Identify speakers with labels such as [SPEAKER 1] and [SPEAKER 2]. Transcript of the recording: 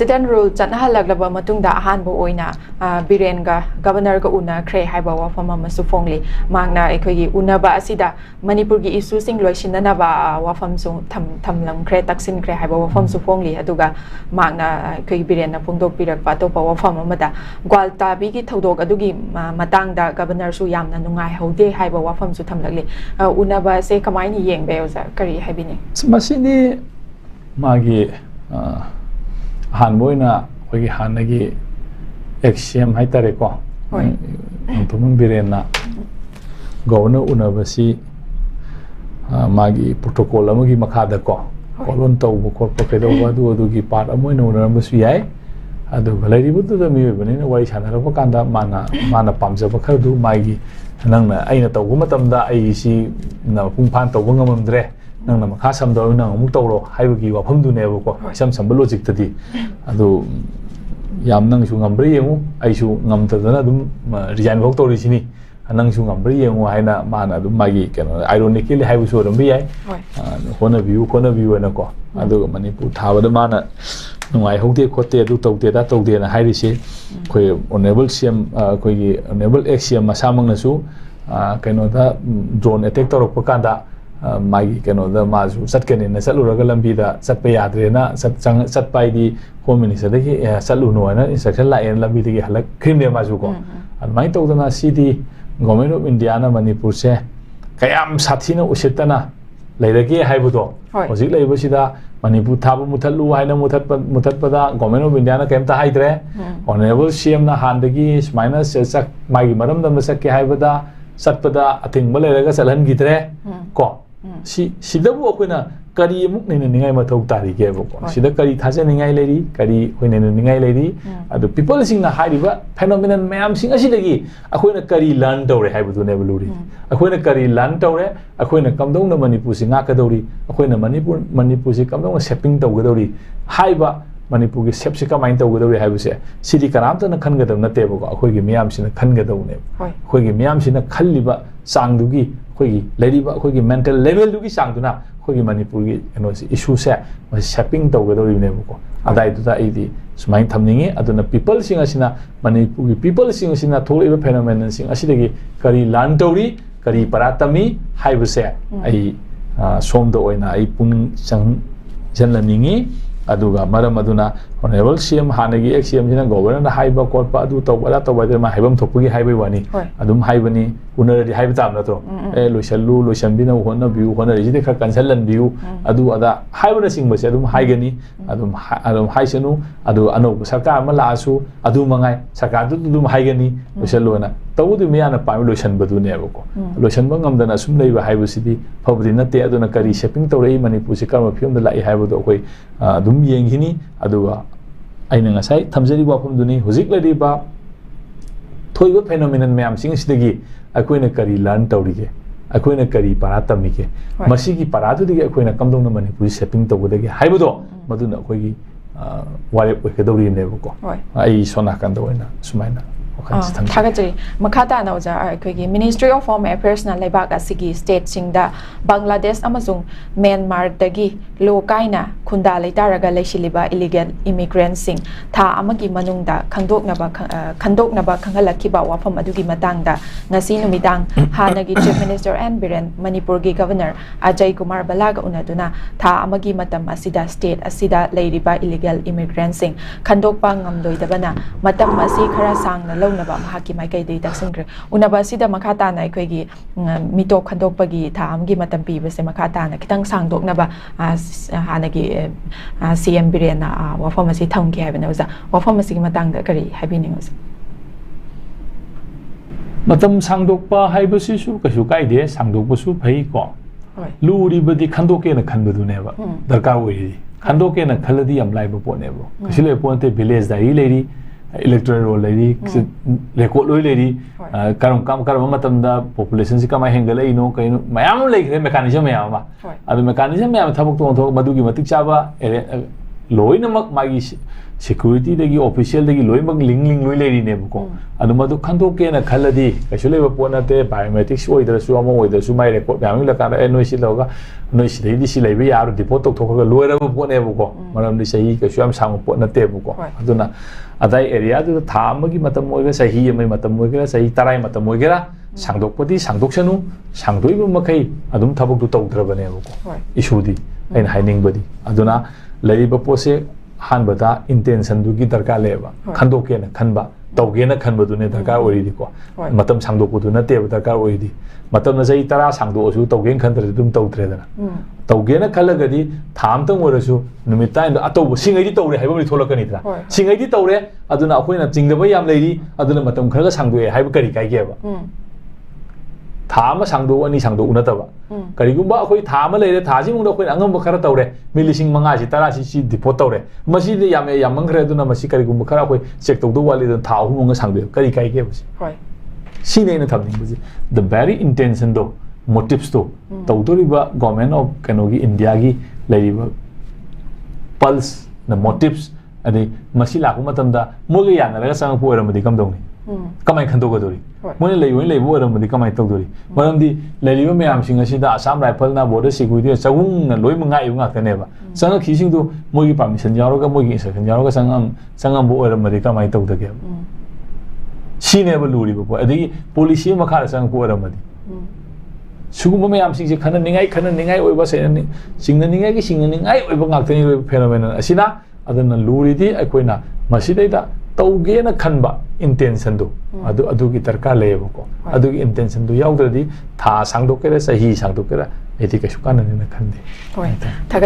[SPEAKER 1] President rule chanhallaglaba matungda ahanbo oina Birenga governor ga una khre haiba wafam amasu phongli mangna ekhoi unaba asida Manipur gi issue sing loisinna ba wafam su thamlam khre taksin khre haiba wafam su phongli aduga mangna ekhoi Birenna phongdok pirak pa to pa wafam amada gwalta bi gi thodok adugi matangda governor su yamna nungai haude haiba wafam su thamlagli unaba se kamaini yengbe oza kari haibini
[SPEAKER 2] masini magi hanboina hogi hanagi XCM haitare ko tumun birena governor unabasi magi protocol amagi makhada ko kolon tawbu ko pedo wadu adugi part amoina unambasu yai adu galari butu da mi bani na wai chana ro kanda mana pamja ba khadu magi nangna aina tawbu matamda ai si na pungphan tawbu ngamamdre nangna makha samdo nang mu tawro haibagi wafam du ne ko sam logic tadi adu yam nang su ngambri yengu ai su ngam tadana dum resign bok to risini nang su ngambri yengu haina mana dum magi keno ironically haibu so dum bi ai kona view na ko adu manipur thawada mana nungai hokte khote du tawte na hairi se khoi honorable cm khoi gi honorable xcm masamang na su keno da drone attack torok pakanda magi keno da mazu satkene na saluraga lambi da satpa yadre na satpai di home minister da ki salu no na instruction la en lambi de halak khimne mazu ko almai to da na city government of india na manipur se kayam sathina usitana leirage haibudo hojik leibo sida manipur thabu muthalu haina muthatpada government of india na kemta haidre honorable cm na handagi minus sak magi maram dam sak ke haibada satpada athing baleiraga salhan gidre ko sidabu akoina kari muk ne ningai mathau tari ge bo sida kari thaja ningai leri kari hoine ningai leri adu people sing na haiba phenomenon mayam sing asidagi akoina kari learn tawre haibu ne buluri akoina kari learn tawre akoina kamdong na manipur singa ka dawri akoina manipur si kamdong shaping taw ga dawri haiba manipur gi shap si ka main taw ga dawri haibu se sidi karamta na khan ga daw na te bo akoi gi miyam sina khan ga daw ne akoi gi miyam sina khalliba sangdugi khoi leriba khoi gi mental level dugi sangduna khoi gi manipur gi issue se shopping taw ga dori ne ko adai du da idi smain thamningi aduna people sing asina manipur gi people sing asina tholiba phenomenon sing asidagi kari lan tawri kari paratami haibu se ai somda oina ai pung sang janlaningi aduga maram aduna honorable cm hanagi xcm sina governor na haiba korpa adu tawba ma haibam thokpugi haibai wani adum haibani unaradi haiba tam na to loisanbina honna view honna rejide kha kansalan view adu ada haibana singba se adum haigani adum haisanu adu ano sarkar ma la asu adu mangai sarkar du dum haigani loisalona tawdu miyana pami loisan badu ne ko loisan ba ngamdana sum leiba haibu sidi phobdi na te aduna kari shopping tawrei manipur se karma film da lai haibu do koi dum yenghini aduga aina ngasai thamjari wafam duni hujik ladi ba thoiba phenomenon mayam sing sidagi akoina kari learn tawrige akoina kari paratami ke masigi paratu dige akoina kamdong na manipur shopping tawdagi haibudo maduna akoigi wale okedori ne ko ai sona kan doina sumaina
[SPEAKER 1] Thagajari Makata Nauza Arkogi Ministry of Home Affairs na Laibak Asigi State Singda Bangladesh Amazung Myanmar Dagi Lokaina Kunda Leitaraga Leishiliba illegal immigrants sing Tha Amagi Manungda Khandoknaba Khangalakiba Wafam Adugi Matangda Ngasi Numidang Hanagi Chief Minister and Biren Manipur gi Governor Ajay Kumar Balaga Unaduna Tha Amagi Matam Asida State Asida Leiriba illegal immigrants sing Khandokpa Ngamdoidabana Matam Asi Khara Sangna naba mahaki mai kai dei daksingre unaba sida makata na khoi gi mito khandok pagi tha amgi matam pi bese makata na kitang sangdok naba hanagi cm birena wafam asi thang ki habena uza wafam asi gi matang da kari habini uza
[SPEAKER 2] matam sangdok pa haibasi su kasu kai de sangdok pa su phai ko luri badi khandok ke na khanbadu ne ba darkar oi khandok ke na khaladi am lai ba po ne bo kasile ponte village dai lady electoral roll lady record loi lady karam matam da population si kama hengala ino kaino mayam lai mechanism mayam ba adu mechanism mayam thabuk to madu gi matik chaba loinamag magi security dagi official dagi loimag ling loi leri ne ko adu madu khando ke na khaladi kaisule ba pona te biometrics oidra su amo oidra su mai record yami la kana noi si loga noi si dei si lei ba yaru depot tok thok ga loira ba pone bu ko maram di sahi ka su am sang pona te bu ko aduna adai area du tha amagi matam oiga sahi amai matam oiga sahi tarai matam oiga sangdok podi sangdok sanu sangdoi bu makai adum thabok du tawdra bane bu ko issue di ain haining badi aduna lei ba pose han bada intention du gi darka leba khando ke na khanba tawge na khanba du ne darka ori di ko matam sangdo ku du na te darka ori di matam na jai tara sangdo su tawge khandre dum tawtre da tawge na khalaga di tham tang ora su numit time da ataw singai di tawre haiba mi tholakani da singai di tawre aduna akhoi na jingda ba yam leiri aduna matam khalaga sangdo haiba kari kai ge ba थामा सांगदो अनि सांगदो उनतबा करिगुंबा अखोई थामा लेरे थाजी मुंग अखोई अंगम खरा तौरे मिलिसिंग मंगा सि तरा सि डिपोट तौरे मसि दे यामे यामंगरे दुना मसि करिगुंबा खरा अखोई चेक तौदो वाले द थाहु मुंग सांगदो करि काई के बसि होय सिने न थबनिंग बसि द वेरी इंटेंशन दो मोटिव्स दो तौदोरिबा गवर्नमेंट ऑफ कनोगी इंडिया गी लेरिबा पल्स द मोटिव्स अनि मसि लाखु मतमदा मोगे यानरगा संगपु ओरमदि कमदौनी कमाई खंदोगदोरी मोने लेयोइन लेबो ओरमदि कमाई तौदोरी मरमदि लेरिबा मयाम सिंग असिदा आसाम राइफल ना बॉर्डर सिक्योरिटी चगुंग न लोइ मंगाइ उंगाकनेबा संग खिसिंग दो मोगी परमिशन यारोगा मोगी इंस्ट्रक्शन यारोगा संगम बो ओरमदि कमाई तौदगे सिनेबा लुरिबो पो अदि पॉलिसी मखा संग पो ओरमदि सुगुम मयाम सिंग खन निंगाई ओइबा सेनि सिंग निंगाई ओइबा गाक्तनि फेनोमेनन असिना अदन लुरिदि अखोइना मसिदैदा तौगेना खनबा इंटेंशन दो अदुगी दरकार लेबको अदुगी इंटेंशन दो याउद्रदि था सांगदोकेरा सही सांगदोकेरा एति कैसु कानने खनदे